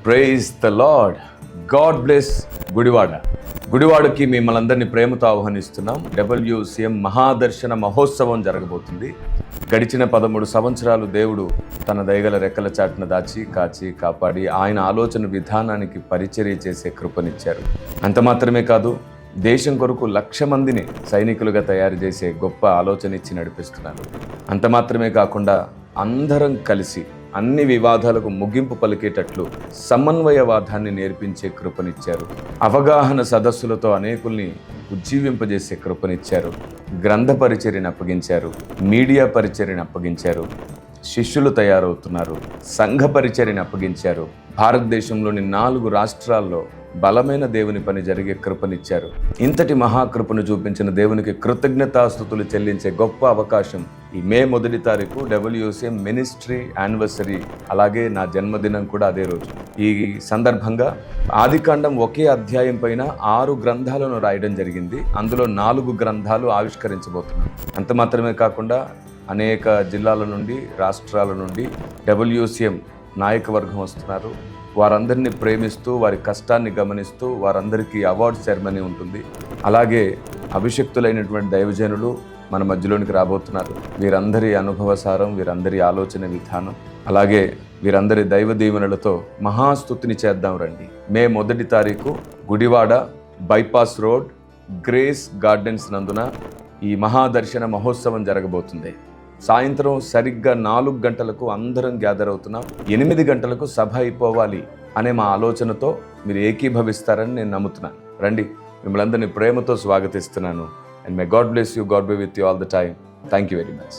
Praise the lord. God bless Gudivada. గుడివాడకి మిమ్మల్ని అందరినీ ప్రేమతో ఆహ్వానిస్తున్నాం. WCM మహాదర్శన మహోత్సవం జరగబోతుంది. గడిచిన 13 సంవత్సరాలు దేవుడు తన దయగల రెక్కల చాటున దాచి కాచి కాపాడి ఆయన ఆలోచన విధానానికి పరిచర్య చేసే కృపనిచ్చారు. అంత మాత్రమే కాదు, దేశం కొరకు 1,00,000 మందిని సైనికులుగా తయారు చేసే గొప్ప ఆలోచన ఇచ్చి నడిపిస్తున్నారు. అంత మాత్రమే కాకుండా అందరం కలిసి అన్ని వివాదాలకు ముగింపు పలికేటట్లు సమన్వయవాదాన్ని నేర్పించే కృపనిచ్చారు. అవగాహన సదస్సులతో అనేకుల్ని ఉజ్జీవింపజేసే కృపనిచ్చారు. గ్రంథ పరిచర్యను అప్పగించారు. మీడియా పరిచర్యను అప్పగించారు. శిష్యులు తయారవుతున్నారు. సంఘ పరిచర్యను అప్పగించారు. భారతదేశంలోని 4 రాష్ట్రాల్లో బలమైన దేవుని పని జరిగే కృపనిచ్చారు. ఇంతటి మహాకృపను చూపించిన దేవునికి కృతజ్ఞతాస్తుతులు చెల్లించే గొప్ప అవకాశం ఈ మే 1 తారీఖు WCM మినిస్ట్రీ యానివర్సరీ, అలాగే నా జన్మదినం కూడా అదే రోజు. ఈ సందర్భంగా ఆదికాండం ఒకే అధ్యాయం పైన 6 గ్రంథాలను రాయడం జరిగింది. అందులో 4 గ్రంథాలు ఆవిష్కరించబోతున్నాం. అంత మాత్రమే కాకుండా అనేక జిల్లాల నుండి, రాష్ట్రాల నుండి WCM నాయకవర్గం వస్తున్నారు. వారందరినీ ప్రేమిస్తూ, వారి కష్టాన్ని గమనిస్తూ వారందరికీ అవార్డు సెరమనీ ఉంటుంది. అలాగే అభిషక్తులైనటువంటి దైవజనులు మన మధ్యలోనికి రాబోతున్నారు. వీరందరి అనుభవసారం, వీరందరి ఆలోచన విధానం, అలాగే వీరందరి దైవ దీవెనలతో మహాస్తుతిని చేద్దాం రండి. మే 1 తారీఖు Gudivada bypass road Grace Gardens నందున ఈ మహాదర్శన మహోత్సవం జరగబోతుంది. సాయంత్రం సరిగ్గా 4 గంటలకు అందరం గ్యాదర్ అవుతున్నాం. 8 గంటలకు సభ అయిపోవాలి అనే మా ఆలోచనతో మీరు ఏకీభవిస్తారని నేను నమ్ముతున్నాను. రండి, మిమ్మల్ని అందరినీ ప్రేమతో స్వాగతిస్తున్నాను. And may God bless you. God be with you all the time. Thank you very much.